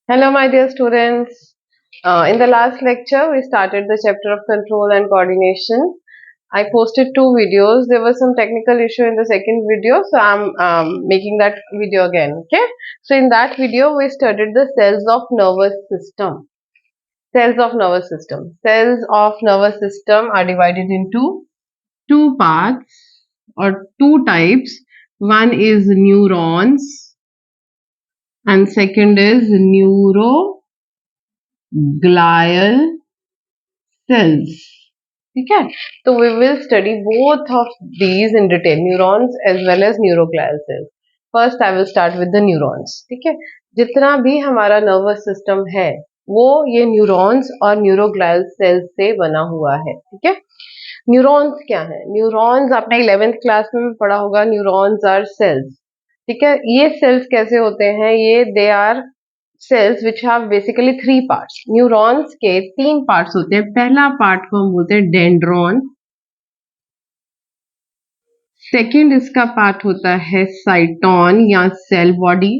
Hello, my dear students. In the last lecture, we started the chapter of control and coordination. I posted two videos. There was some technical issue in the second video, so I'm making that video again. Okay. So in that video, we studied the cells of nervous system. Cells of nervous system. Cells of nervous system are divided into two parts or two types. One is neurons and second is neuroglial cells. ठीक है, तो we will study both of these in detail, neurons as well as neuroglial cells. First I will start with the neurons. ठीक है, जितना भी हमारा nervous system है वो ये neurons और neuroglial cells से बना हुआ है. ठीक है, न्यूरॉन्स क्या है? न्यूरॉन्स आपने 11th क्लास में पढ़ा होगा. Neurons are cells. ठीक है, ये सेल्स कैसे होते हैं? ये they are cells which have basically three parts. न्यूरॉन्स के तीन पार्ट्स होते हैं. पहला पार्ट को हम बोलते हैं डेंड्रॉन. सेकंड इसका पार्ट होता है साइटॉन या सेल बॉडी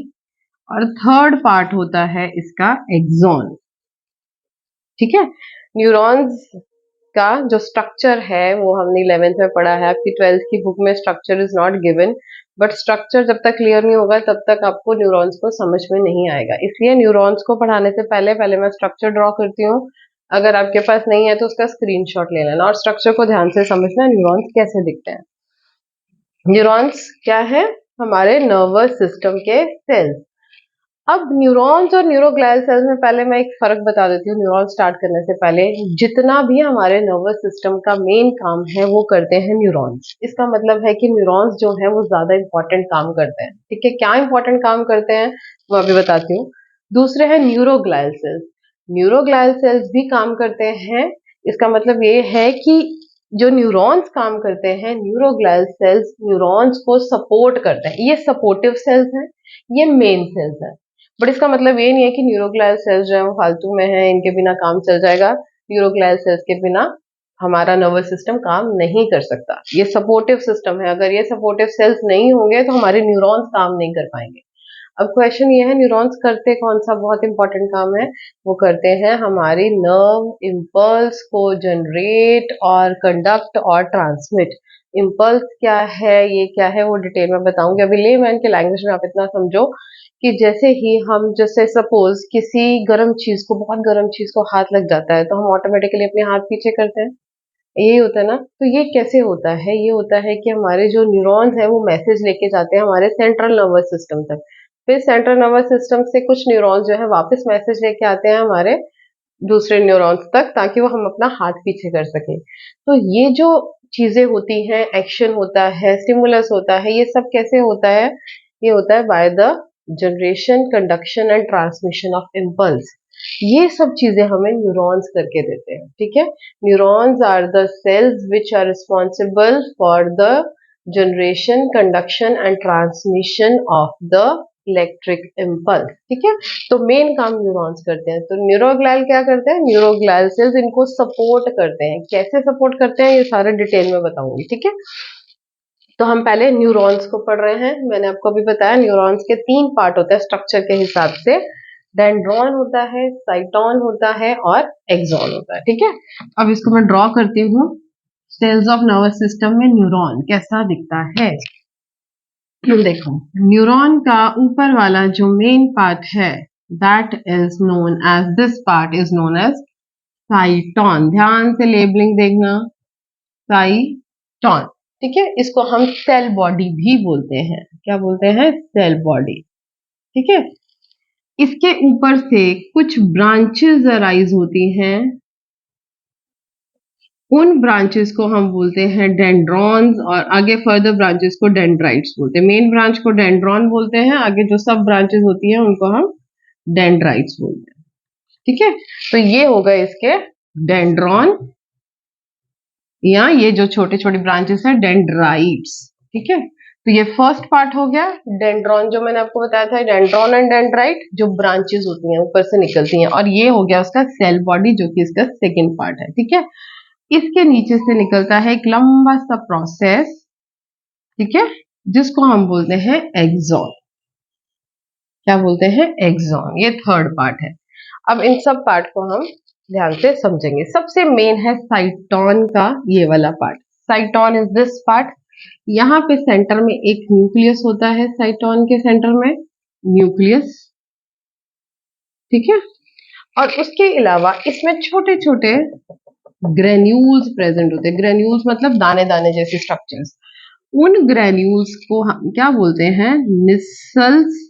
और थर्ड पार्ट होता है इसका एक्सॉन. ठीक है, न्यूरॉन्स का जो स्ट्रक्चर है वो हमने 11th में पढ़ा है. आपकी 12th की बुक में structure is not given, but structure जब तक क्लियर नहीं होगा तब तक आपको न्यूरॉन्स को समझ में नहीं आएगा. इसलिए न्यूरॉन्स को पढ़ाने से पहले मैं स्ट्रक्चर ड्रॉ करती हूँ. अगर आपके पास नहीं है तो उसका स्क्रीनशॉट ले लेना और स्ट्रक्चर को ध्यान से समझना न्यूरॉन्स कैसे दिखते हैं. न्यूरॉन्स क्या है? हमारे नर्वस सिस्टम के सेल्स. अब न्यूरॉन्स और न्यूरोग्लियल सेल्स में पहले मैं एक फर्क बता देती हूँ. न्यूरॉन स्टार्ट करने से पहले जितना भी हमारे नर्वस सिस्टम का मेन काम है वो करते हैं न्यूरॉन्स. इसका मतलब है कि न्यूरॉन्स जो है वो ज्यादा इंपॉर्टेंट काम करते हैं. ठीक है, क्या इंपॉर्टेंट काम करते हैं वो अभी बताती हूँ. दूसरे है न्यूरोग्लियल सेल्स. न्यूरोग्लियल सेल्स भी काम करते हैं. इसका मतलब ये है कि जो न्यूरॉन्स काम करते हैं, न्यूरोग्लियल सेल्स न्यूरॉन्स को सपोर्ट करते हैं. ये सपोर्टिव सेल्स हैं, ये मेन सेल्स हैं. बट इसका मतलब ये नहीं है कि न्यूरोग्लियल सेल्स जो है वो फालतू में है, इनके बिना काम चल जाएगा. न्यूरोग्लियल सेल्स के बिना हमारा नर्वस सिस्टम काम नहीं कर सकता. ये सपोर्टिव सिस्टम है. अगर ये सपोर्टिव सेल्स नहीं होंगे तो हमारे न्यूरॉन्स काम नहीं कर पाएंगे. अब क्वेश्चन ये है, न्यूरॉन्स करते कौन सा बहुत इंपॉर्टेंट काम है? वो करते हैं हमारी नर्व इम्पल्स को जनरेट और कंडक्ट और ट्रांसमिट. इम्पल्स क्या है, ये क्या है, वो डिटेल में बताऊंगी. अभी लेमैन के लैंग्वेज में आप इतना समझो कि जैसे ही हम, जैसे सपोज किसी गर्म चीज को, बहुत गर्म चीज को हाथ लग जाता है तो हम ऑटोमेटिकली अपने हाथ पीछे करते हैं. यही होता है ना. तो ये कैसे होता है? ये होता है कि हमारे जो न्यूरॉन्स है वो मैसेज लेके जाते हैं हमारे सेंट्रल नर्वस सिस्टम तक. फिर सेंट्रल नर्वस सिस्टम से कुछ न्यूरॉन्स जो है वापस मैसेज लेके आते हैं हमारे दूसरे न्यूरॉन्स तक, ताकि वो हम अपना हाथ पीछे कर सकें. तो ये जो चीजें होती हैं, एक्शन होता है, स्टिमुलस होता है, ये सब कैसे होता है? ये होता है by the generation, conduction and transmission of impulse. ये सब चीजें हमें न्यूरॉन्स करके देते हैं. ठीक है, neurons are the cells which are responsible for the generation, conduction and transmission of the electric impulse. ठीक है, तो मेन काम न्यूरॉन्स करते हैं. तो न्यूरोग्लियल क्या करते हैं? न्यूरोग्लियल सेल्स इनको सपोर्ट करते हैं. कैसे सपोर्ट करते हैं ये सारे डिटेल में बताऊंगी. ठीक है, तो हम पहले न्यूरॉन्स को पढ़ रहे हैं. मैंने आपको अभी बताया न्यूरॉन्स के तीन पार्ट होते हैं स्ट्रक्चर के हिसाब से. डेंड्रॉन होता है, साइटॉन होता है और एक्सॉन होता है. ठीक है, अब इसको मैं ड्रॉ करती हूँ. सेल्स ऑफ नर्वस सिस्टम में न्यूरॉन कैसा दिखता है? देखो, न्यूरॉन का ऊपर वाला जो मेन पार्ट है that is known as, this part is known as cyton. ध्यान से लेबलिंग देखना, साइटॉन. ठीक है, इसको हम सेल बॉडी भी बोलते हैं. क्या बोलते हैं? Cell body. ठीक है, इसके ऊपर से कुछ ब्रांचेस अराइज होती हैं. उन ब्रांचेस को हम बोलते हैं डेंड्रॉन्स और आगे फर्दर ब्रांचेस को डेंड्राइट्स बोलते हैं. मेन ब्रांच को डेंड्रॉन बोलते हैं, आगे जो सब ब्रांचेस होती हैं उनको हम डेंड्राइट्स बोलते हैं. ठीक है, तो ये हो गए इसके डेंड्रॉन, या ये जो छोटे छोटे ब्रांचेस है डेंड्राइट्स. ठीक है, तो ये फर्स्ट पार्ट हो गया. डेंड्रॉन जो मैंने आपको बताया था, डेंड्रॉन एंड डेंड्राइट जो ब्रांचेस होती हैं ऊपर से निकलती हैं. और ये हो गया उसका सेल बॉडी जो कि इसका सेकेंड पार्ट है. ठीक है, इसके नीचे से निकलता है एक लंबा सा प्रोसेस. ठीक है, जिसको हम बोलते हैं एक्सॉन. क्या बोलते हैं, एक्सॉन। ये थर्ड पार्ट है। अब इन सब पार्ट को हम ध्यान से समझेंगे। सबसे मेन है साइटोन का ये वाला पार्ट। साइटोन is this part. यहाँ पे सेंटर में एक न्यूक्लियस होता है, साइटोन के सेंटर में न्यूक्लियस, ठीक है। और उसके अलावा इसमें छोटे छोटे ग्रेन्यूल्स प्रेजेंट होते हैं। ग्रेन्यूल्स मतलब दाने दाने जैसे स्ट्रक्चर्स। उन ग्रेन्यूल्स को हम क्या बोलते हैं, निसल्स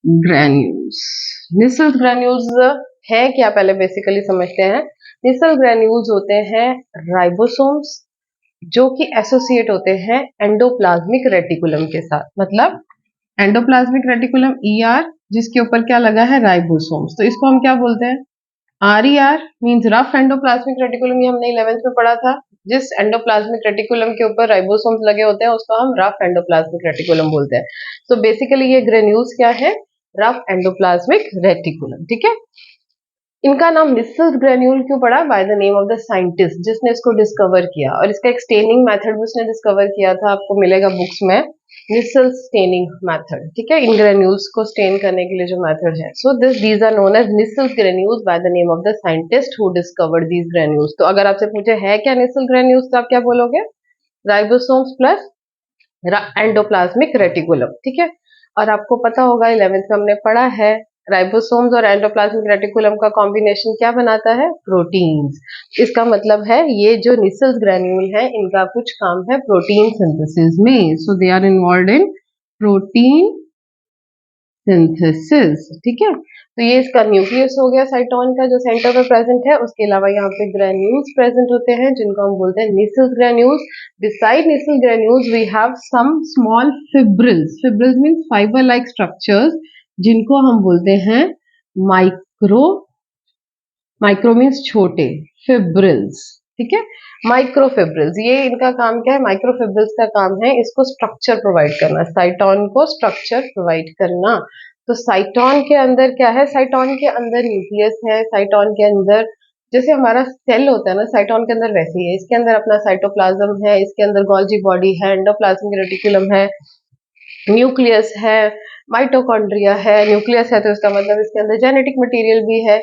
ग्रेन्यूल्स। निसल्स ग्रेन्यूल्स है क्या, पहले बेसिकली समझते हैं। निसल ग्रेन्यूल्स होते हैं राइबोसोम्स, जो कि एसोसिएट होते हैं एंडोप्लाज्मिक रेटिकुलम के साथ। मतलब एंडोप्लाज्मिक रेटिकुलम ER, जिसके ऊपर क्या लगा है, राइबोसोम्स। तो इसको हम क्या बोलते हैं, RER means rough endoplasmic reticulum. ये हमने 11th में पढ़ा था। जिस एंडोप्लाज्मिक रेटिकुलम के ऊपर राइबोसोम्स लगे होते हैं उसको हम रफ एंडोप्लाज्मिक रेटिकुलम बोलते हैं। तो बेसिकली ये ग्रेन्यूल्स क्या है, रफ एंडोप्लाज्मिक रेटिकुलम, ठीक है। इनका नाम निसल्स ग्रेन्यूल क्यों पड़ा, bye the name of the scientist जिसने इसको डिस्कवर किया। और इसका एक स्टेनिंग मेथड भी उसने डिस्कवर किया था, आपको मिलेगा बुक्स में, निसल्स स्टेनिंग मेथड, ठीक है। इन ग्रेन्यूल्स को स्टेन करने के लिए जो मेथड है। So these are known as Nissl's granules by the name of the scientist who discovered these granules. तो अगर आपसे पूछे है क्या निसल ग्रेन्यूल्स, तो आप क्या बोलोगे, राइबोसोम्स प्लस एंडोप्लाज्मिक रेटिकुलम, ठीक है। और आपको पता होगा 11th में हमने पढ़ा है, राइबोसोम्स और एंडोप्लाज्मिक रेटिकुलम का कॉम्बिनेशन क्या बनाता है, प्रोटीन्स। इसका मतलब है ये जो निसल्स ग्रेन्यूल है इनका कुछ काम है प्रोटीन सिंथेसिस में। So they are involved in protein synthesis, ठीक है। तो ये इसका न्यूक्लियस हो गया साइटोन का, जो सेंटर में प्रेजेंट है। उसके अलावा यहाँ पे ग्रेन्यूल्स प्रेजेंट होते हैं जिनको हम बोलते हैं Nissl's granules. Beside Nissl granules we have some small fibrils. Fibrils means fibre like structures, जिनको हम बोलते हैं माइक्रो। माइक्रो मीन्स छोटे, फिब्रिल्स, ठीक है। माइक्रोफिब्रिल्स, ये इनका काम क्या है, माइक्रोफिब्रिल्स का काम है इसको स्ट्रक्चर प्रोवाइड करना, साइटोन को स्ट्रक्चर प्रोवाइड करना। तो साइटोन के अंदर क्या है, साइटोन के अंदर न्यूक्लियस है। साइटोन के अंदर जैसे हमारा सेल होता है ना, साइटोन के अंदर वैसे ही है। इसके अंदर अपना साइटोप्लाज्म है, इसके अंदर गोल्जी बॉडी है, एंडोप्लाज्मिक रेटिकुलम है, न्यूक्लियस है, माइटोकॉन्ड्रिया है। न्यूक्लियस है तो इसका मतलब इसके अंदर जेनेटिक मटेरियल भी है।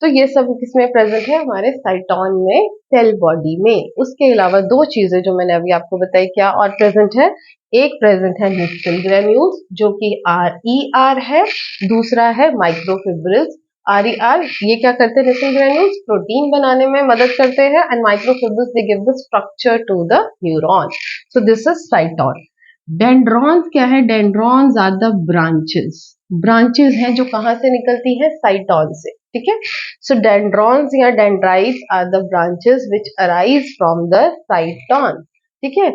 तो ये सब किसमें प्रेजेंट है, हमारे साइटोन में, सेल बॉडी में। उसके अलावा दो चीजें जो मैंने अभी आपको बताई क्या और प्रेजेंट है, एक प्रेजेंट है निसल ग्रेन्यूल्स जो कि RER है, दूसरा है माइक्रोफिब्रिल्स। RER ये क्या करते हैं, निसल ग्रेन्यूल्स प्रोटीन बनाने में मदद करते हैं, and microfibrils they give the structure to the neuron. So this is cyton. Dendrons क्या है, dendrons are the branches. Branches हैं जो कहां से निकलती है, साइटोन से, ठीक है। सो डेंड्रॉन्स या dendrites are the branches which arise from the cyton, ठीक है।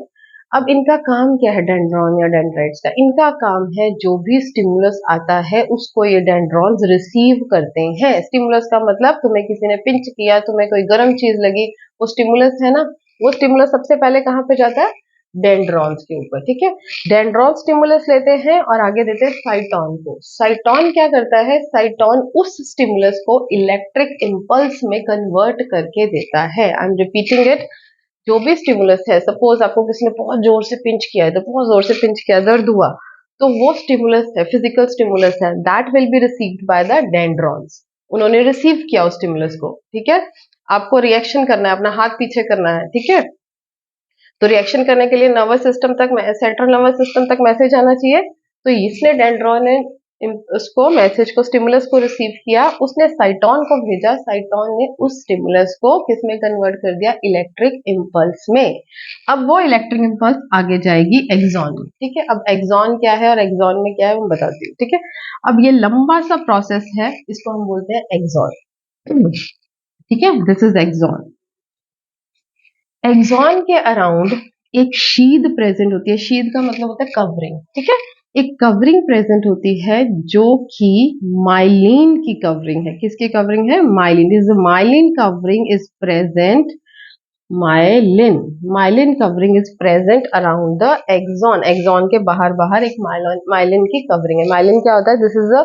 अब इनका काम क्या है, डेंड्रॉन या डेंड्राइट्स का, इनका काम है जो भी स्टिमुलस आता है उसको ये डेंड्रॉन्स रिसीव करते हैं। स्टिमुलस का मतलब तुम्हें किसी ने पिंच किया, तुम्हें कोई गर्म चीज लगी, वो स्टिमुलस है ना, वो स्टिमुलस सबसे पहले कहाँ पे जाता है, डेंड्रॉन्स के ऊपर, ठीक है। डेंड्रॉन स्टिमुलस लेते हैं और आगे देते हैं साइटोन को। साइटोन क्या करता है, साइटोन उस स्टिमुलस को इलेक्ट्रिक इंपल्स में कन्वर्ट करके देता है। आई एम रिपीटिंग इट, जो भी स्टिमुलस है, सपोज आपको किसी ने बहुत जोर से पिंच किया है, तो बहुत जोर से पिंच किया, दर्द हुआ, तो वो स्टिमुलस है, फिजिकल स्टिमुलस है, that will be received by the dendrons. उन्होंने रिसीव किया उस स्टिमुलस को, ठीक है। आपको रिएक्शन करना है, अपना हाथ पीछे करना है, ठीक है। तो रिएक्शन करने के लिए नर्वस सिस्टम तक, सेंट्रल नर्वस सिस्टम तक मैसेज आना चाहिए। तो इसने डेंड्रॉन ने उसको मैसेज को, स्टिमुलस को रिसीव किया, उसने साइटोन को भेजा, साइटोन ने उस स्टिमुलस को किसमें कन्वर्ट कर दिया, इलेक्ट्रिक इंपल्स में। अब वो इलेक्ट्रिक इंपल्स आगे जाएगी एक्सॉन में, ठीक है। अब एक्सॉन क्या है और एक्सॉन में क्या है वो बताती हूँ, ठीक है। अब ये लंबा सा प्रोसेस है, इसको हम बोलते हैं एक्सॉन, ठीक है। This is axon. एक्सॉन के अराउंड एक शीद प्रेजेंट होती है। शीद का मतलब होता है कवरिंग, ठीक है। एक कवरिंग प्रेजेंट होती है जो कि माइलिन की कवरिंग है। किसकी कवरिंग है, myelin. This myelin covering is present, myelin, myelin covering is present around the axon. Axon के बाहर बाहर एक माइलिन की कवरिंग है। माइलिन क्या होता है, this is a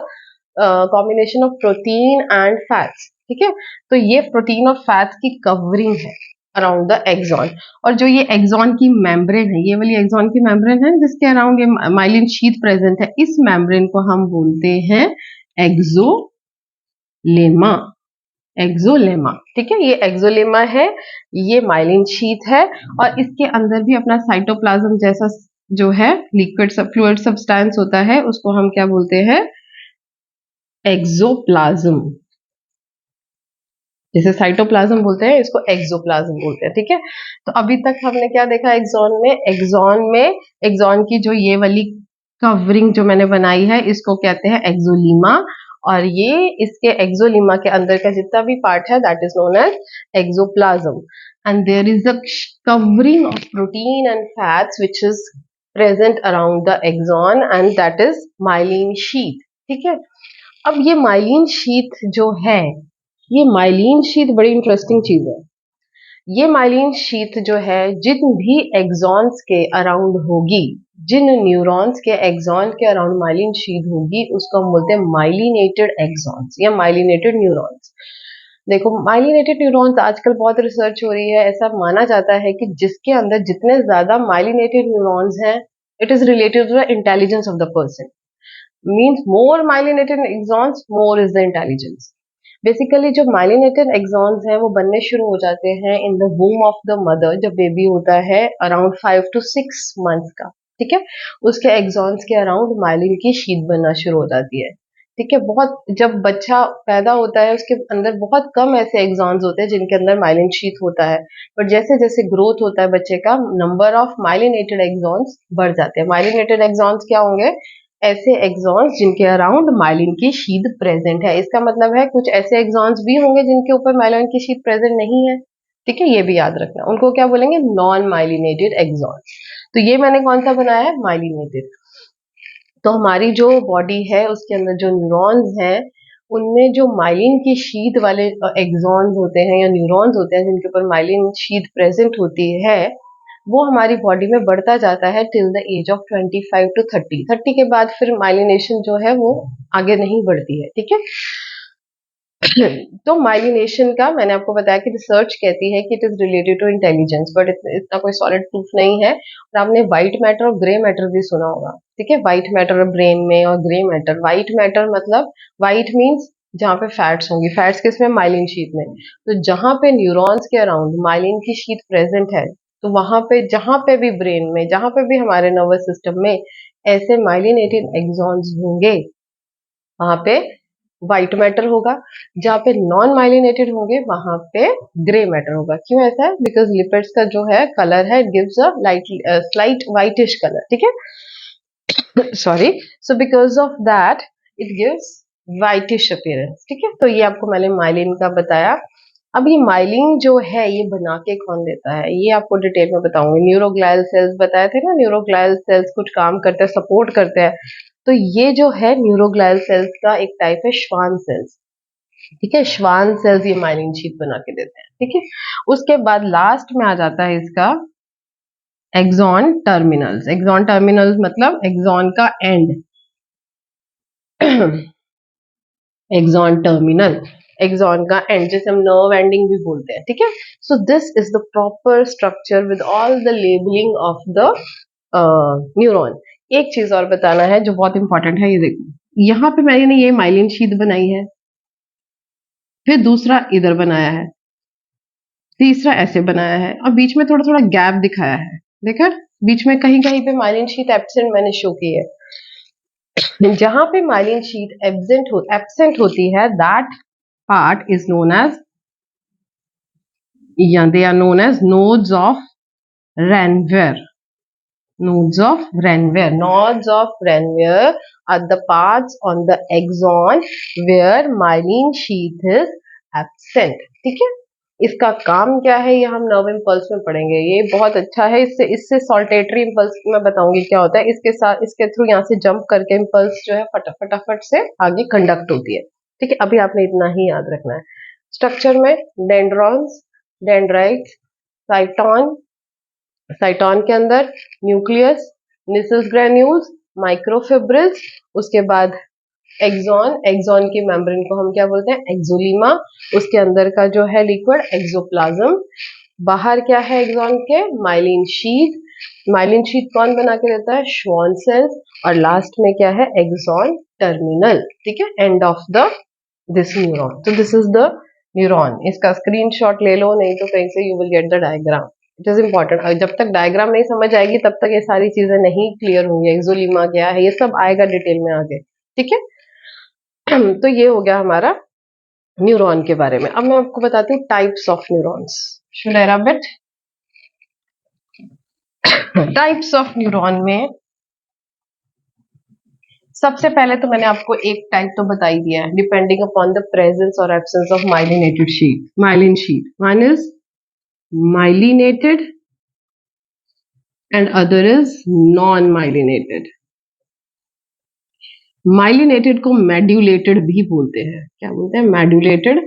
combination of protein and fats, ठीक है। तो ये प्रोटीन और फैट्स की कवरिंग है। Around the axon. और जो ये एक्सॉन की मेम्ब्रेन है, ये वाली एक्सॉन की मेम्ब्रेन है जिसके अराउंड ये माइलिन शीथ प्रेजेंट है, इस मेम्ब्रेन को हम बोलते हैं एक्सोलेमा। एक्सोलेमा, ठीक है, ये एक्सोलेमा है, ये माइलिन शीथ है, और इसके अंदर भी अपना साइटोप्लाज्म जैसा जो है लिक्विड फ्लूइड सब्सटेंस होता है, उसको हम क्या बोलते हैं, एक्सोप्लाज्म। जैसे साइटोप्लाज्म बोलते हैं, इसको एक्सोप्लाज्म बोलते हैं, ठीक है। तो अभी तक हमने क्या देखा एक्सॉन में, एक्सॉन की जो ये वाली कवरिंग जो मैंने बनाई है, इसको कहते हैं एक्सोलीमा, और ये इसके एक्सोलीमा के अंदर का जितना भी पार्ट है that is known as axoplasm, and there is a covering of protein and fats which is present around the axon, and that is myelin sheath, ठीक है। अब ये माइलिन शीथ जो है, ये माइलिन शीथ बड़ी इंटरेस्टिंग चीज है। ये माइलिन शीथ जो है, जिन भी एक्सॉन्स के अराउंड होगी, जिन न्यूरॉन्स के एक्सॉन के अराउंड माइलिन शीथ होगी, उसको हम बोलते हैं माइलिनेटेड एक्सॉन्स या माइलिनेटेड न्यूरॉन्स। देखो, माइलिनेटेड न्यूरॉन्स आजकल बहुत रिसर्च हो रही है, ऐसा माना जाता है कि जिसके अंदर जितने ज्यादा माइलिनेटेड न्यूरॉन्स हैं, it is related to the intelligence of the person. Means more myelinated axons, more is the intelligence. Basically जो माइलिनेटेड एक्सॉन्स हैं वो बनने शुरू हो जाते हैं in the womb of the mother, जब बेबी होता है अराउंड 5 to 6 मंथ्स का, ठीक है। उसके एक्सॉन्स के अराउंड माइलिन की शीट बनना शुरू हो जाती है, ठीक है। बहुत जब बच्चा पैदा होता है उसके अंदर बहुत कम ऐसे एक्सॉन्स होते हैं जिनके अंदर माइलिन शीट होता है, बट जैसे जैसे ग्रोथ होता है बच्चे का, नंबर ऑफ माइलिनेटेड एक्सॉन्स बढ़ जाते हैं। माइलिनेटेड एक्सॉन्स क्या होंगे, ऐसे एक्सॉन्स जिनके अराउंड माइलिन की शीट प्रेजेंट है। इसका मतलब है कुछ ऐसे एक्सॉन्स भी होंगे जिनके ऊपर माइलिन की शीट प्रेजेंट नहीं है, ठीक है, ये भी याद रखना। उनको क्या बोलेंगे, नॉन माइलिनेटेड एक्सॉन्स। तो ये मैंने कौन सा बनाया है, माइलिनेटेड। तो हमारी जो बॉडी है उसके अंदर जो न्यूरॉन्स हैं, उनमें जो माइलिन की शीट वाले एक्सॉन्स होते हैं या न्यूरॉन्स होते हैं जिनके ऊपर माइलिन शीट प्रेजेंट होती है, वो हमारी बॉडी में बढ़ता जाता है till the age of 25 to 30। 30 के बाद फिर माइलिनेशन जो है वो आगे नहीं बढ़ती है, ठीक है। तो माइलिनेशन का मैंने आपको बताया कि रिसर्च कहती है कि it is related to intelligence, but इतना कोई सॉलिड प्रूफ नहीं है। और आपने व्हाइट मैटर और ग्रे मैटर भी सुना होगा, ठीक है, व्हाइट मैटर ब्रेन में और ग्रे मैटर। व्हाइट मैटर मतलब, व्हाइट मीन्स जहाँ पे फैट्स होंगी, फैट्स किसमें, माइलिन शीट में। तो जहाँ पे न्यूरॉन्स के अराउंड माइलिन की शीट प्रेजेंट है, तो वहां पे जहां पे भी ब्रेन में, जहां पे भी हमारे नर्वस सिस्टम में ऐसे माइलिनेटेड एक्सॉन्स होंगे, वहां पे व्हाइट मैटर होगा। जहाँ पे नॉन माइलिनेटेड होंगे वहां पे ग्रे मैटर होगा। क्यों ऐसा है, बिकॉज लिपिड्स का जो है कलर है, it gives a light slight whitish colour, ठीक है, sorry. So because of that it gives whitish appearance, ठीक है। तो ये आपको मैंने माइलिन का बताया। अब ये माइलिन जो है ये बना के कौन देता है, ये आपको डिटेल में बताऊंगी। न्यूरोग्लायल सेल्स बताए थे ना, न्यूरोग्लायल सेल्स कुछ काम करते हैं, सपोर्ट करते हैं। तो ये जो है न्यूरोग्लायल सेल्स का एक टाइप है श्वान सेल्स, ठीक है। श्वान सेल्स ये माइलिन शीट बना के देते हैं, ठीक है। उसके बाद लास्ट में आ जाता है इसका एक्सॉन टर्मिनल्स। एक्सॉन टर्मिनल्स मतलब एक्सॉन का एंड। एक्सॉन टर्मिनल, एक्सॉन का एंड, जैसे हम नर्व एंडिंग भी बोलते हैं, ठीक है। सो this is the proper structure with all the labelling of the neuron. एक चीज और बताना है जो बहुत इंपॉर्टेंट है, ये देखो, यहाँ पे मैंने ये माइलिन शीट बनाई है, फिर दूसरा इधर बनाया है, तीसरा ऐसे बनाया है, और बीच में थोड़ा थोड़ा गैप दिखाया है, देखा, बीच में कहीं कहीं पे माइलिन शीट एब्सेंट मैंने शो की है। जहां पे माइलिन शीट एब्सेंट होती है, that part is known as, yeah, they are known as nodes of Ranvier. Nodes of Ranvier. Nodes of Ranvier are the parts on the axon where myelin sheath is absent. ठीक है, इसका काम क्या है ये हम नर्व इम्पल्स में पढ़ेंगे। ये बहुत अच्छा है, इससे सॉल्टेटरी इम्पल्स मैं बताऊंगी क्या होता है। इसके साथ, इसके थ्रू यहाँ से जंप करके इम्पल्स जो है फटाफट से आगे कंडक्ट होती है, ठीक है। अभी आपने इतना ही याद रखना है। स्ट्रक्चर में डेंड्रॉन्स, डेंड्राइट्स, साइटॉन, साइटॉन के अंदर न्यूक्लियस, निसल्स ग्रेन्यूल्स, माइक्रोफिब्रिल्स, उसके बाद एक्सॉन, एक्सॉन की मेम्ब्रेन को हम क्या बोलते हैं, एक्सोलीमा, उसके अंदर का जो है लिक्विड एक्सोप्लाज्म, बाहर क्या है एक्सॉन के? Myelin sheath. माइलिन शीथ कौन बना के देता है? Schwann sales. और लास्ट में क्या है? Axon terminal. ठीक है, end of the this neuron. तो दिस इज द न्यूरॉन। इसका स्क्रीनशॉट ले लो, नहीं तो कहीं से you will get the diagram. It is important. जब तक डायग्राम नहीं समझ आएगी तब तक ये सारी चीजें नहीं क्लियर होंगी। एक्सोलीमा क्या है, ये सब आएगा डिटेल में आगे। ठीक है, तो ये हो गया हमारा न्यूरॉन के बारे में। अब मैं आपको बताती हूँ types of neurons. Should I rub it? Types of neuron में सबसे पहले तो मैंने आपको एक टाइप तो बता ही दिया है, डिपेंडिंग अपॉन द प्रेजेंस और absence of myelinated sheet. Myelin sheath, one is myelinated and other is non-myelinated. Myelinated को मेड्यूलेटेड भी बोलते हैं। क्या बोलते हैं? मेड्यूलेटेड।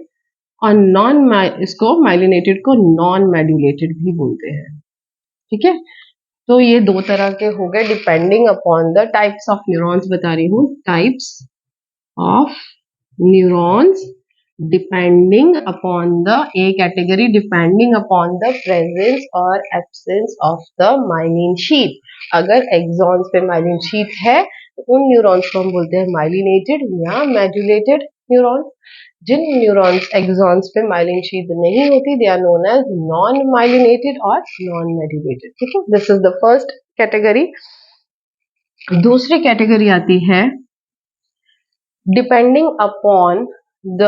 और इसको माइलिनेटेड को नॉन मेड्यूलेटेड भी बोलते हैं। ठीक है, तो ये दो तरह के हो गए depending upon the types of neurons. बता रही हूँ types of neurons depending upon the a category depending upon the presence और absence of the myelin sheath. अगर एक्सॉन्स पे माइलिन शीथ है तो उन न्यूरॉन्स को हम बोलते हैं माइलिनेटेड या मेड्यूलेटेड न्यूरॉन। जिन न्यूरॉन्स एक्सॉन्स पे माइलिन शीथ नहीं होती they are known as non myelinated और नॉन मेड्यूलेटेड। ठीक है, this is the first category. दूसरी कैटेगरी आती है depending upon the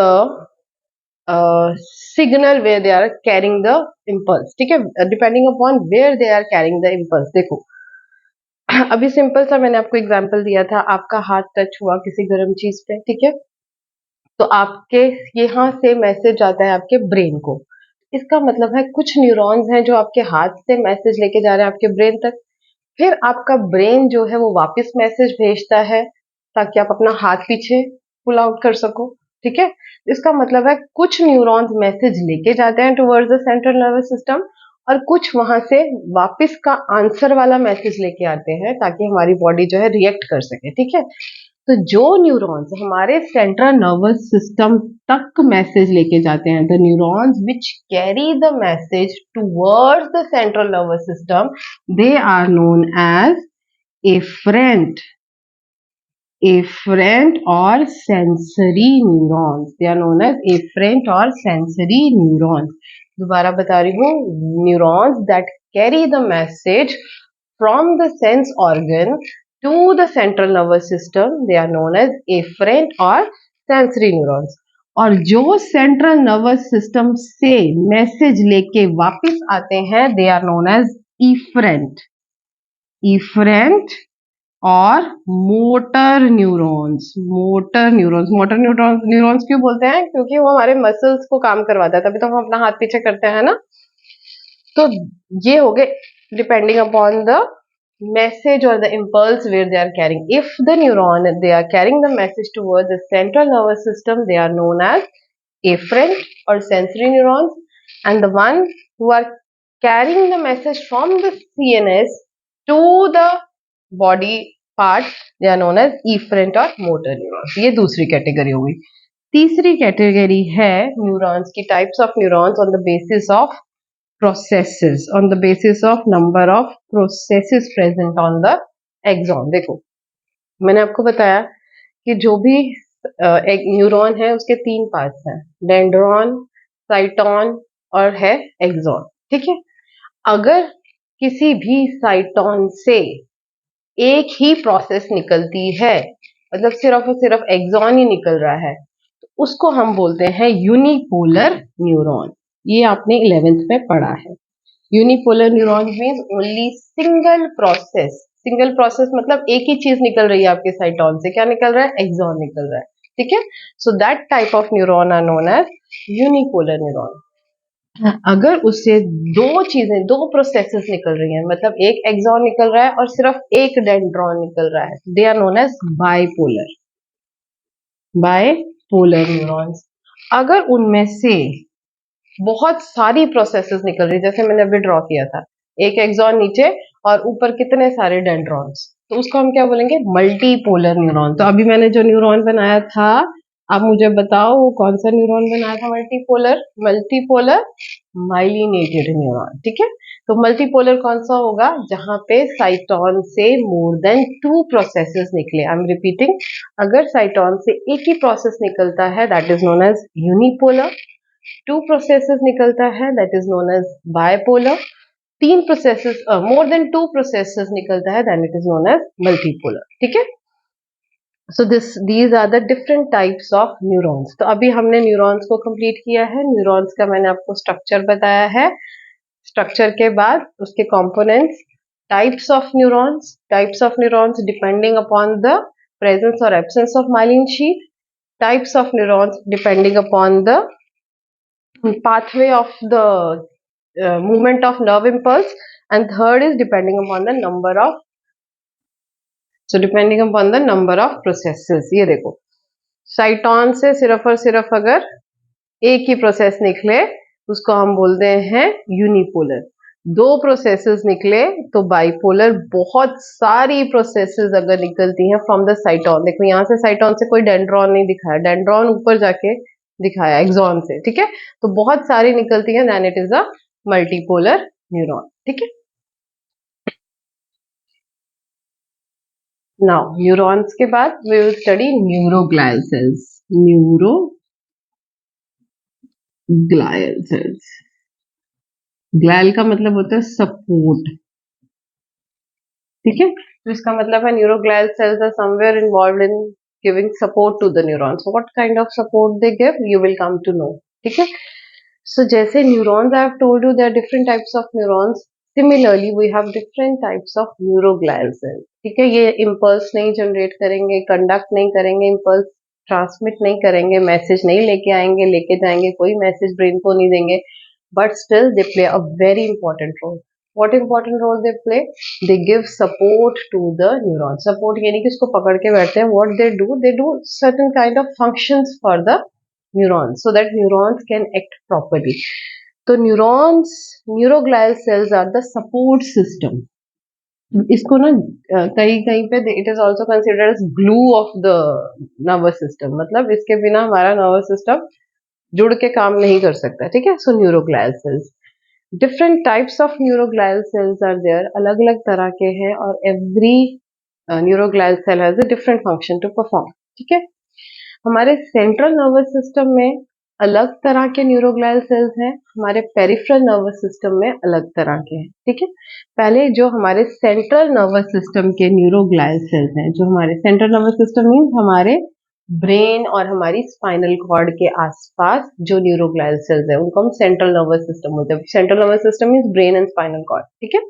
signal where they are carrying the impulse. ठीक है, depending upon where they are carrying the impulse. देखो अभी सिंपल सा मैंने आपको एग्जांपल दिया था, आपका हाथ टच हुआ किसी गर्म चीज पे। ठीक है, तो आपके यहाँ से मैसेज आता है आपके ब्रेन को। इसका मतलब है कुछ न्यूरॉन्स हैं जो आपके हाथ से मैसेज लेके जा रहे हैं आपके ब्रेन तक, फिर आपका ब्रेन जो है वो वापस मैसेज भेजता है ताकि आप अपना हाथ पीछे पुल आउट कर सको। ठीक है, इसका मतलब है कुछ न्यूरॉन्स मैसेज लेके जाते हैं towards the central nervous system और कुछ वहां से वापस का आंसर वाला मैसेज लेके आते हैं ताकि हमारी बॉडी जो है रिएक्ट कर सके। ठीक है, तो जो न्यूरॉन्स हमारे सेंट्रल नर्वस सिस्टम तक मैसेज लेके जाते हैं, the neurons which carry the message towards the central nervous system, they are known as efferent or sensory neurons. They are known as efferent or sensory neurons. दोबारा बता रही हूँ, neurons that carry the message from the sense organ to the central nervous system, they are known as efferent or sensory neurons. और जो central nervous system से message लेके वापस आते हैं, they are known as efferent और motor neurons. Motor neurons क्यों बोलते हैं? क्योंकि वो हमारे मसल्स को काम करवाता है, तभी तो हम अपना हाथ पीछे करते हैं ना। तो ये हो गए depending upon the message or the impulse where they are carrying. If the neuron they are carrying the message towards the central nervous system, they are known as efferent or sensory neurons, and the one who are carrying the message from the CNS to the body part, they are known as efferent or motor neurons. ये दूसरी category हो गई। तीसरी category है neurons की, types of neurons on the basis of processes, on the basis of number of processes present on the axon. देखो मैंने आपको बताया कि जो भी एक न्यूरॉन है उसके तीन पार्ट्स हैं, डेंड्रॉन, साइटॉन और है एक्सॉन। ठीक है, अगर किसी भी साइटॉन से एक ही प्रोसेस निकलती है, मतलब सिर्फ और सिर्फ एक्सॉन ही निकल रहा है, तो उसको हम बोलते हैं यूनिपोलर न्यूरॉन। ये आपने 11th में पढ़ा है। Unipolar neuron means only single process. Single process मतलब एक ही चीज निकल रही है आपके साइटॉन से। क्या निकल रहा है? एक्सॉन निकल रहा है। ठीक है, so that type of neuron are known as unipolar neuron. अगर उससे दो प्रोसेसेस निकल रही हैं, मतलब एक एक्सॉन निकल रहा है और सिर्फ एक डेंड्रॉन निकल रहा है, they are known as bipolar neurons. अगर उनमें से बहुत सारी प्रोसेसेस निकल रही, जैसे मैंने अभी ड्रॉ किया था, एक एक्सॉन नीचे और ऊपर कितने सारे डेंड्रॉन्स, तो उसको हम क्या बोलेंगे? Multipolar neuron. तो अभी मैंने जो न्यूरॉन बनाया था आप मुझे बताओ वो कौन सा न्यूरॉन बनाया था मल्टीपोलर? मल्टीपोलर माइलिनेटेड न्यूरॉन, ठीक है। तो मल्टीपोलर कौन सा होगा? जहां पे साइटोन से मोर देन 2 प्रोसेसेस निकले। आई एम रिपीटिंग, अगर साइटोन से एक ही प्रोसेस निकलता है that is known as unipolar, 2 processes निकलता है that is known as bipolar, 3 processes more than 2 processes निकलता है then it is known as multipolar, ठीक है। So these are the different types of neurons. तो अभी हमने न्यूरॉन्स को कंप्लीट किया है। न्यूरॉन्स का मैंने आपको स्ट्रक्चर बताया है। स्ट्रक्चर के बाद उसके components, types of neurons depending upon the presence or absence of myelin sheath, types of neurons depending upon the pathway of the movement of nerve impulse, and third is depending upon the number of processes. ये देखो, साइटोन से सिर्फ और सिर्फ अगर एक ही process निकले उसको हम बोलते हैं यूनिपोलर, 2 प्रोसेसेस निकले तो बाइपोलर, बहुत सारी प्रोसेसेस अगर निकलती हैं फ्रॉम द साइटोन, देखो यहाँ से साइटोन से कोई डेंड्रॉन नहीं दिखाया, डेंड्रॉन ऊपर जाके दिखाया एक्सॉन से, ठीक है। तो बहुत सारी निकलती हैं, then it is a multipolar neuron, ठीक है। नाउ न्यूरॉन्स के बाद we will study neuroglial cells. Neuroglial cells, glial का मतलब होता है सपोर्ट, ठीक है। तो इसका मतलब है neuroglial cells are somewhere involved in giving support to the neurons. What kind of support they give you will come to know, ठीक है। सो जैसे neurons I have told you there are different types of neurons, similarly we have different types of neuroglial cells, ठीक है। ये impulse नहीं generate करेंगे, conduct नहीं करेंगे, इम्पल्स ट्रांसमिट नहीं करेंगे, मैसेज नहीं लेके आएंगे, लेके जाएंगे, कोई मैसेज ब्रेन को नहीं देंगे, but still they play a very important role. What important role they play? They give support to the neuron. Support यानी कि इसको पकड़ के बैठते हैं. What they do certain kind of functions for the neurons so that neurons can act properly. तो neurons, neuroglial cells are the support system. इसको ना कहीं कहीं पे it is also considered as glue of the nervous system, मतलब इसके बिना हमारा नर्वस सिस्टम जुड़ के काम नहीं कर सकता, ठीक है। So neuroglial cells, different types of neuroglial cells are there, अलग अलग तरह के हैं और every neuroglial cell has a different function to perform, ठीक है। हमारे सेंट्रल नर्वस सिस्टम में अलग तरह के न्यूरोग्लियल सेल्स हैं, हमारे पेरिफेरल नर्वस सिस्टम में अलग तरह के हैं, ठीक है। पहले जो हमारे सेंट्रल नर्वस सिस्टम के न्यूरोग्लियल सेल्स हैं, जो हमारे सेंट्रल नर्वस सिस्टम मीन्स हमारे ब्रेन और हमारी स्पाइनल कॉर्ड के आसपास जो न्यूरोग्लियल सेल्स है उनको हम सेंट्रल नर्वस सिस्टम बोलते हैं। Central nervous system means brain and spinal cord, ठीक है।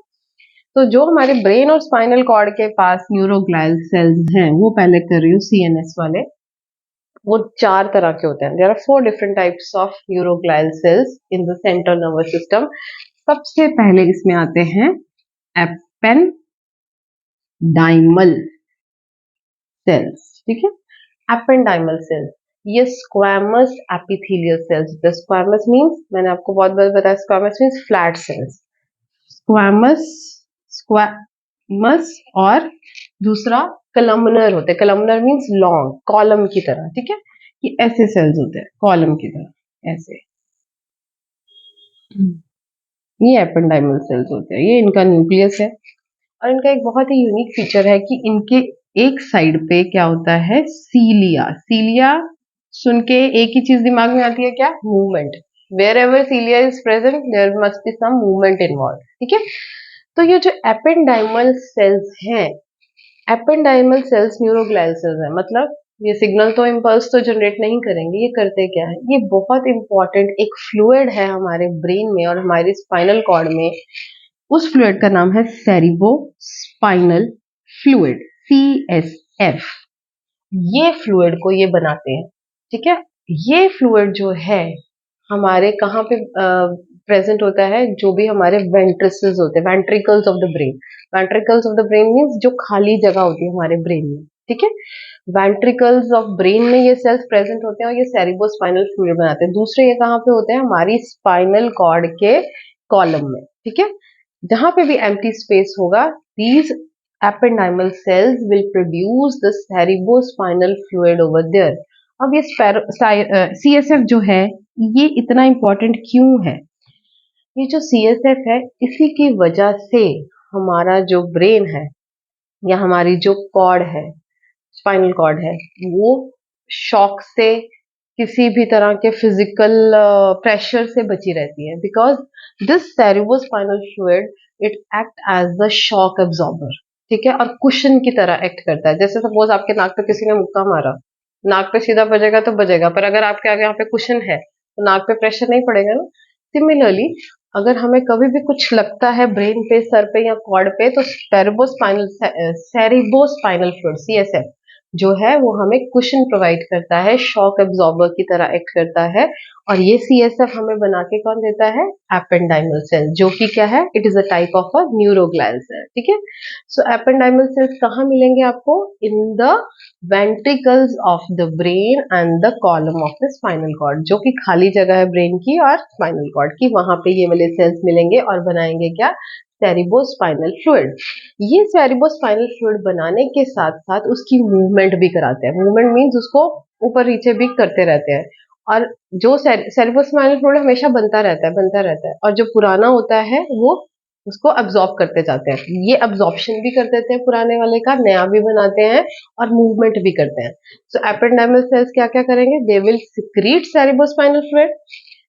तो जो हमारे ब्रेन और स्पाइनल कॉर्ड के पास न्यूरोग्लियल सेल्स हैं, वो पहले कर रही हूँ सीएनएस वाले, वो 4 तरह के होते हैं। There are 4 different types of neuroglial cells in the central nervous system. सबसे पहले इसमें आते हैं एपेंडाइमल सेल्स, ठीक है। एपेंडाइमल सेल्स, ये squamous epithelial cells, the squamous means, मैंने आपको बहुत बार बताया, squamous means flat cells, squamous और दूसरा कलमनर होते हैं, कलमनर मींस लॉन्ग, कॉलम की तरह, ठीक है। ये ऐसे सेल्स होते हैं कॉलम की तरह, ऐसे, ये एपेंडाइमल सेल्स होते हैं, ये इनका न्यूक्लियस है। और इनका एक बहुत ही यूनिक फीचर है कि इनके एक साइड पे क्या होता है, सीलिया। सीलिया सुन के एक ही चीज दिमाग में आती है, क्या? Movement. Wherever cilia is present there must be some movement involve, ठीक है। तो ये जो एपेंडाइमल सेल्स हैं, एपेंडाइमल सेल्स न्यूरोग्लियल सेल्स हैं, मतलब ये सिग्नल तो इम्पल्स तो जनरेट नहीं करेंगे, ये करते क्या है, ये बहुत इंपॉर्टेंट एक फ्लूइड है हमारे ब्रेन में और हमारे स्पाइनल कॉर्ड में। उस फ्लूइड का नाम है सेरिब्रो स्पाइनल फ्लूइड, CSF। ये फ्लूइड को ये बनाते हैं, ठीक है। ये फ्लूइड जो है हमारे कहाँ पे प्रेजेंट होता है, जो भी हमारे वेंट्रिकल्स होते हैं, ventricles of the brain. Ventricles of the brain means जो खाली जगह होती है हमारे ब्रेन में, ठीक है। वेंट्रिकल्स ऑफ ब्रेन में ये सेल्स प्रेजेंट होते हैं और ये सेरिब्रो स्पाइनल फ्लूइड बनाते हैं। दूसरे ये कहाँ पे होते हैं, हमारी स्पाइनल कॉर्ड के कॉलम में, ठीक है। जहां पे भी एम्प्टी स्पेस होगा, these ependymal cells will produce the cerebrospinal fluid over there। अब ये CSF जो है ये इतना इम्पोर्टेंट क्यों है? ये जो CSF है इसी की वजह से हमारा जो ब्रेन है या हमारी जो कॉर्ड है, स्पाइनल कॉर्ड है, वो शॉक से, किसी भी तरह के फिजिकल प्रेशर से बची रहती है, because this cerebrospinal fluid it act as the shock absorber, ठीक है, और कुशन की तरह एक्ट करता है। जैसे सपोज आपके नाक पे किसी ने मुक्का मारा, नाक पे सीधा बजेगा तो बजेगा, पर अगर आपके आगे यहाँ पे कुशन है तो नाक पे प्रेशर नहीं पड़ेगा ना। सिमिलरली अगर हमें कभी भी कुछ लगता है ब्रेन पे, सर पे या कॉर्ड पे, तो सेरेब्रोस्पाइनल फ्लूइड CSF जो है वो हमें कुशन प्रोवाइड करता है, शॉक एब्जॉर्बर की तरह एक्ट करता है। और ये CSF हमें बना के कौन देता है? एपेंडाइमल सेल, जो कि क्या है? It is a type of a neuroglial cell, ठीक है। सो एपेंडाइमल सेल्स कहाँ मिलेंगे आपको? In the ventricles of the brain and the column of the spinal cord, जो कि खाली जगह है ब्रेन की और स्पाइनल कॉर्ड की, वहां पे ये वाले सेल्स मिलेंगे और बनाएंगे क्या? Cerebrospinal fluid. ये सेरेब्रोस्पाइनल फ्लूइड बनाने के साथ साथ उसकी मूवमेंट भी कराते हैं। मूवमेंट मीन्स उसको ऊपर नीचे भी करते रहते हैं। और जो सेरेब्रोस्पाइनल फ्लूइड हमेशा बनता रहता है, और जो पुराना होता है वो उसको अब्जॉर्ब करते जाते हैं। ये अब्जॉर्प्शन भी कर देते हैं पुराने वाले का, नया भी बनाते हैं और मूवमेंट भी करते हैं। सो एपेंडाइमल सेल्स क्या क्या करेंगे? They will secrete cerebrospinal fluid,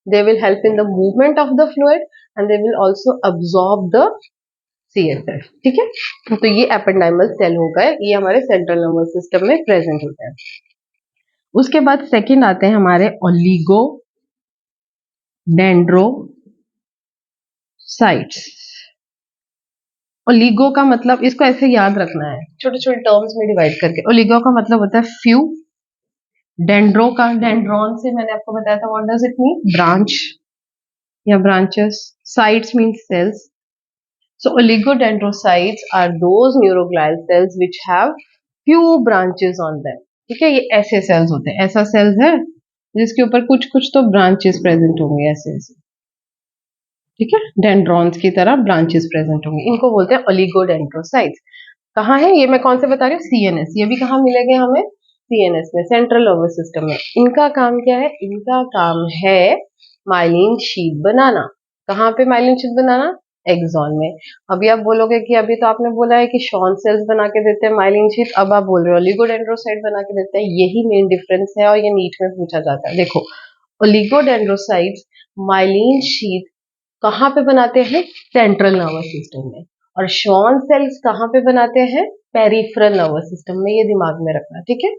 they will help in the movement of the fluid and they will also absorb the CSF, ठीक है। तो ये एपेंडाइमल सेल हो गए, ये हमारे सेंट्रल नर्वस सिस्टम में प्रेजेंट होते हैं। उसके बाद सेकंड आते हैं हमारे ओलिगो डेंड्रोसाइट्स। ओलिगो का मतलब, इसको ऐसे याद रखना है छोटे छोटे टर्म्स में डिवाइड करके। ओलिगो का मतलब होता है फ्यू, डेंड्रो का, डेंड्रॉन से मैंने आपको बताया था, what does it mean? Branch या branches. Sites mean cells. So oligodendrocytes are those neuroglial cells which have few branches on them, ठीक है। ये ऐसे सेल्स होते हैं, ऐसा सेल्स है जिसके ऊपर कुछ कुछ तो ब्रांचेस प्रेजेंट होंगे, ऐसे ऐसे, ठीक है, डेंड्रॉन्स की तरह ब्रांचेस प्रेजेंट होंगे, इनको बोलते हैं ओलिगोडेंड्रोसाइट्स। कहाँ है ये? मैं कौन से बता रही हूँ? CNS। ये भी कहाँ मिलेंगे हमें? CNS में, सेंट्रल नर्वस सिस्टम में। इनका काम क्या है? इनका काम है माइलिन शीट बनाना। कहाँ पे माइलिन शीट बनाना? एक्सॉन में। अभी आप बोलोगे कि अभी तो आपने बोला है कि शॉन सेल्स बना के देते हैं माइलिन शीट, अब आप बोल रहे हो ओलिगोडेंड्रोसाइट बना के देते हैं। यही मेन डिफरेंस है और ये नीट में पूछा जाता है। देखो, ओलिगोडेंड्रोसाइट्स माइलिन शीट कहाँ पे बनाते हैं? सेंट्रल नर्वस सिस्टम में। और शॉन सेल्स कहाँ पे बनाते हैं? पेरिफेरल नर्वस सिस्टम में। ये दिमाग में रखना, ठीक है।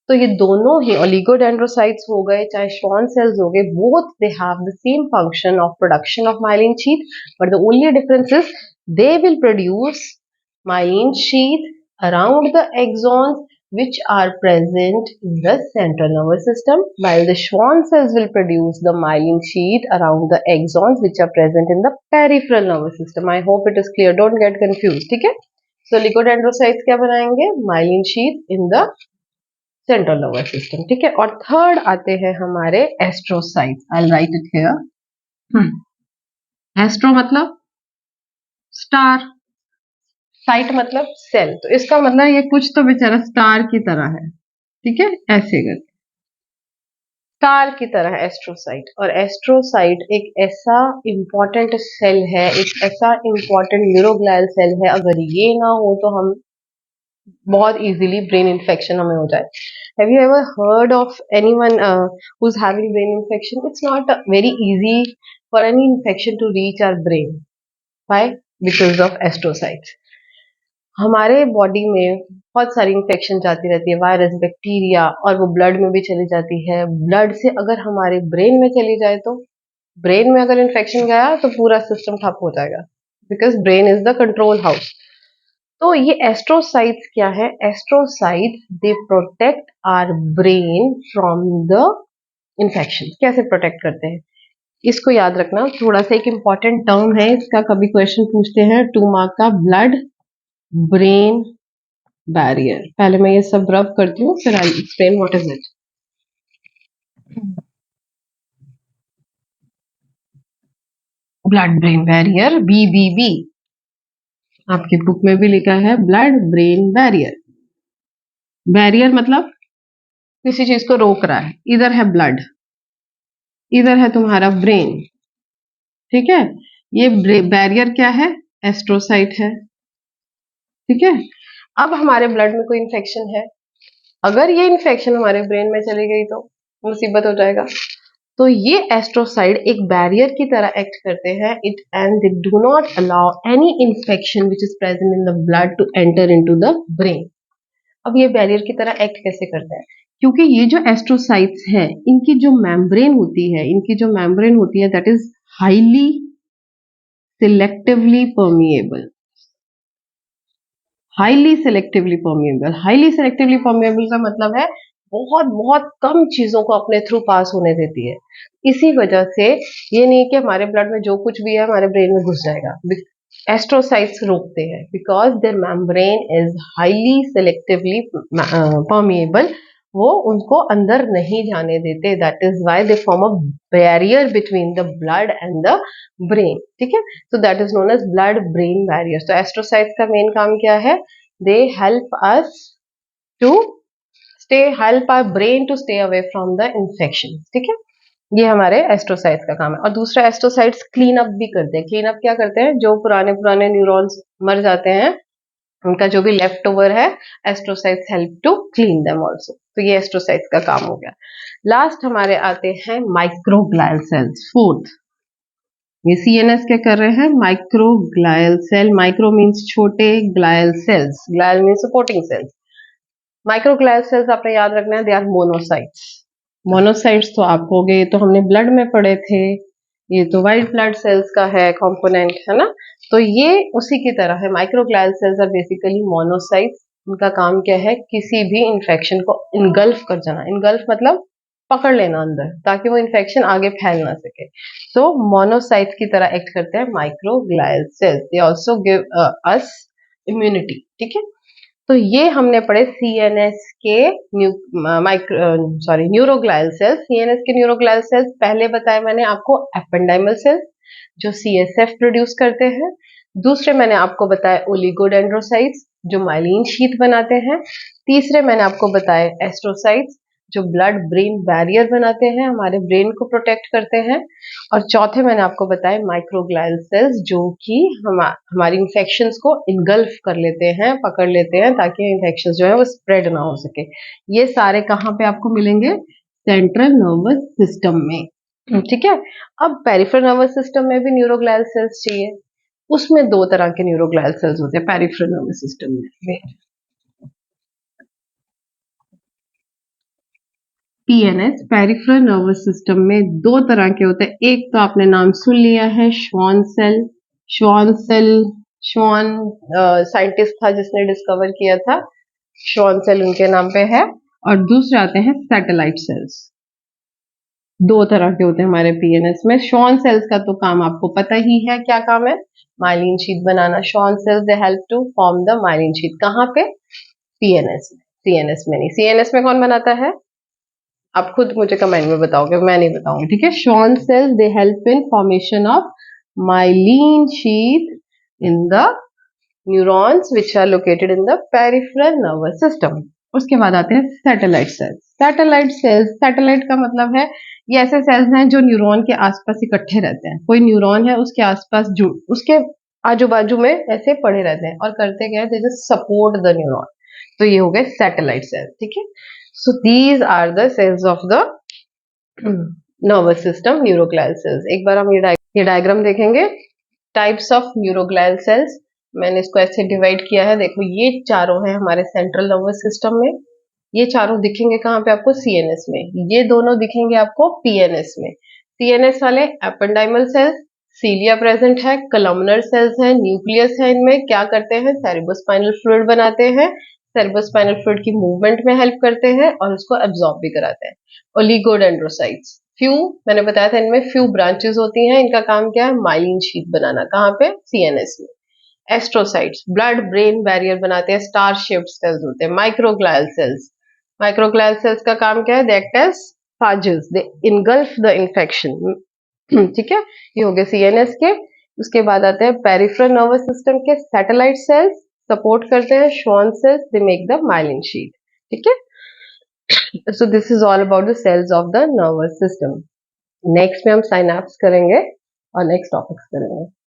तो ये दोनों ही ओलिगोडेंड्रोसाइट्स हो गए चाहे शॉन सेल्स हो गए, both they have the same function of production of myelin sheath, but the only difference is they will produce myelin sheath around the axons which are present in the central nervous system, while the Schwann cells will produce the myelin sheath around the axons which are present in the peripheral nervous system. I hope it is clear. Don't get confused. ठीक है? So oligodendrocytes क्या बनाएंगे? Myelin sheath in the central nervous system. ठीक है? और third आते हैं हमारे astrocytes. I'll write it here. Astro मतलब स्टार, साइट मतलब सेल, तो इसका मतलब ये कुछ तो बेचारा स्टार की तरह है, ठीक है, ऐसे करके स्टार की तरह एस्ट्रोसाइट। और एस्ट्रोसाइट एक ऐसा इंपॉर्टेंट सेल है, एक ऐसा इंपॉर्टेंट न्यूरोग्लियल सेल है, अगर ये ना हो तो हम बहुत इजीली ब्रेन इन्फेक्शन हमें हो जाए। Have you ever heard of anyone who is having brain infection? It's not very easy for any infection to reach our brain. Why? Because of astrocytes. हमारे बॉडी में बहुत सारी इन्फेक्शन जाती रहती है, वायरस, बैक्टीरिया, और वो ब्लड में भी चली जाती है। ब्लड से अगर हमारे ब्रेन में चली जाए तो ब्रेन में अगर इन्फेक्शन गया तो पूरा सिस्टम ठप हो जाएगा, because brain is the control house. तो ये एस्ट्रोसाइट्स क्या है? Astrocytes they protect our brain from the infection. कैसे प्रोटेक्ट करते हैं इसको याद रखना। थोड़ा सा एक इंपॉर्टेंट टर्म है इसका, कभी क्वेश्चन पूछते हैं 2 मार्क का, ब्लड ब्रेन बैरियर। पहले मैं ये सब रब करती हूँ, फिर I explain what is it. Blood brain barrier, BBB, आपकी बुक में भी लिखा है ब्लड ब्रेन बैरियर। बैरियर मतलब किसी चीज को रोक रहा है। इधर है ब्लड, इधर है तुम्हारा ब्रेन, ठीक है। ये बैरियर क्या है, एस्ट्रोसाइट है, ठीक है। अब हमारे ब्लड में कोई इन्फेक्शन है, अगर ये इन्फेक्शन हमारे ब्रेन में चली गई तो मुसीबत हो जाएगा। तो ये एस्ट्रोसाइड एक बैरियर की तरह एक्ट करते हैं, it and they do not allow any infection which is present in the blood to enter into the brain. अब ये बैरियर की तरह एक्ट कैसे करता है, क्योंकि ये जो एस्ट्रोसाइट्स हैं इनकी जो मेम्ब्रेन होती है, that is highly selectively permeable. Highly selectively permeable का मतलब है बहुत बहुत कम चीजों को अपने थ्रू पास होने देती है। इसी वजह से ये नहीं कि हमारे ब्लड में जो कुछ भी है हमारे ब्रेन में घुस जाएगा, एस्ट्रोसाइट्स रोकते हैं, because their membrane is highly selectively permeable, वो उनको अंदर नहीं जाने देते। That is why they form a barrier between the blood and the brain, ठीक है। So that is known as blood brain barrier. तो एस्ट्रोसाइट्स का मेन काम क्या है, they help us to help our brain to stay away from the infection, ठीक है। ये हमारे एस्ट्रोसाइट्स का काम है। और दूसरा, एस्ट्रोसाइट्स क्लीन अप भी करते हैं। क्लीन अप क्या करते हैं, जो पुराने पुराने न्यूरॉन्स मर जाते हैं उनका जो भी लेफ्ट ओवर है, astrocytes help to clean them also. तो ये एस्ट्रोसाइट्स का काम हो गया। लास्ट हमारे आते हैं माइक्रोग्लायल सेल्स, फोर्थ। ये सीएनएस क्या कर रहे हैं, माइक्रोग्लायल सेल, माइक्रो मीन्स छोटे, glial cells, glial means supporting cells. Microglial cells आपने याद रखना है, दे आर मोनोसाइट्स। मोनोसाइट्स तो आप हो गए, तो हमने ब्लड में पढ़े थे, ये तो व्हाइट ब्लड सेल्स का है कंपोनेंट, है ना। तो ये उसी की तरह है। माइक्रोग्लायल सेल्स आर बेसिकली मोनोसाइट्स। उनका काम क्या है, किसी भी इंफेक्शन को इनगल्फ कर जाना। इनगल्फ मतलब पकड़ लेना अंदर, ताकि वो इन्फेक्शन आगे फैल ना सके। तो मोनोसाइट की तरह एक्ट करते हैं microglial cells. They also give us immunity, ठीक है। तो ये हमने पढ़े सीएनएस के न्यूरोग्लायल सेल्स। सीएनएस के न्यूरोग्लायल सेल्स पहले बताए मैंने आपको, एपेंडाइमल सेल्स जो सीएसएफ प्रोड्यूस करते हैं। दूसरे मैंने आपको बताए ओलिगोडेंड्रोसाइट्स जो माइलिन शीथ बनाते हैं। तीसरे मैंने आपको बताए एस्ट्रोसाइट्स जो ब्लड ब्रेन बैरियर बनाते हैं, हमारे ब्रेन को प्रोटेक्ट करते हैं। और चौथे मैंने आपको बताए माइक्रोग्लायल सेल्स जो कि हमारी इंफेक्शंस को इनगल्फ कर लेते हैं, पकड़ लेते हैं, ताकि इंफेक्शन जो है वो स्प्रेड ना हो सके। ये सारे कहाँ पे आपको मिलेंगे, सेंट्रल नर्वस सिस्टम में, ठीक है। अब पेरिफेरल नर्वस सिस्टम में भी न्यूरोग्लायल सेल्स चाहिए। उसमें दो तरह के न्यूरोग्लायल सेल्स होते हैं पेरिफेरल नर्वस सिस्टम में। पीएनएस, पेरिफेरल नर्वस सिस्टम में दो तरह के होते हैं। एक तो आपने नाम सुन लिया है, श्वान सेल। श्वान साइंटिस्ट था जिसने डिस्कवर किया था, श्वान सेल उनके नाम पे है। और दूसरे आते हैं सैटेलाइट सेल्स। दो तरह के होते हैं हमारे पीएनएस में। श्वान सेल्स का तो काम आपको पता ही है, क्या काम है, माइलिन शीथ बनाना। Schwann cells they help to form the myelin sheath. कहाँ पे, पीएनएस में, सीएनएस में नहीं। सीएनएस में कौन बनाता है, आप खुद मुझे कमेंट में बताओगे, मैं नहीं बताऊंगी, ठीक है। Schwann cells they help in formation of myelin sheath in the neurons which are located in the peripheral nervous system. उसके बाद आते हैं सैटेलाइट सेल्स। सैटेलाइट का मतलब है ये ऐसे सेल्स हैं जो न्यूरॉन के आसपास इकट्ठे रहते हैं। कोई न्यूरॉन है उसके आसपास उसके आजू बाजू में ऐसे पड़े रहते हैं और करते क्या है, they just support the neuron. तो ये हो गए सैटेलाइट सेल्स, ठीक है। So these are the cells of the nervous system, neuroglial cells. एक बार हम ये डायग्राम देखेंगे, टाइप्स ऑफ न्यूरोग्लायल सेल्स। मैंने इसको ऐसे डिवाइड किया है, देखो ये चारों है हमारे सेंट्रल नर्वस सिस्टम में, ये चारों दिखेंगे कहाँ पे आपको, सीएनएस में। ये दोनों दिखेंगे आपको पीएनएस में। सीएनएस वाले एपेंडाइमल सेल्स, सीलिया प्रेजेंट है, कलमनर सेल्स है, न्यूक्लियस है। इनमें क्या करते हैं, सेरेब्रोस्पाइनल फ्लूइड बनाते हैं, सेरेब्रोस्पाइनल फ्लूइड की मूवमेंट में हेल्प करते हैं और उसको एब्जॉर्ब भी कराते हैं। ओलिगोडेंड्रोसाइट्स, फ्यू मैंने बताया था, इनमें फ्यू ब्रांचेस होती हैं। इनका काम क्या है, माइलिन शीथ बनाना। कहाँ पे, सीएनएस में। एस्ट्रोसाइट्स ब्लड ब्रेन बैरियर बनाते हैं, स्टार शेप्ड सेल्स होते हैं। माइक्रोग्लायल सेल्स का काम क्या है, they act as phagocytes, they engulf the infection, ठीक है। ये हो गए सीएनएस के। उसके बाद आते हैं पेरिफेरल नर्वस सिस्टम के सैटेलाइट सेल्स, सपोर्ट करते हैं श्वान cells, they make the myelin sheath, ठीक है। So this is all about the cells of the nervous system. Next में हम साइनैप्स करेंगे और नेक्स्ट टॉपिक्स करेंगे.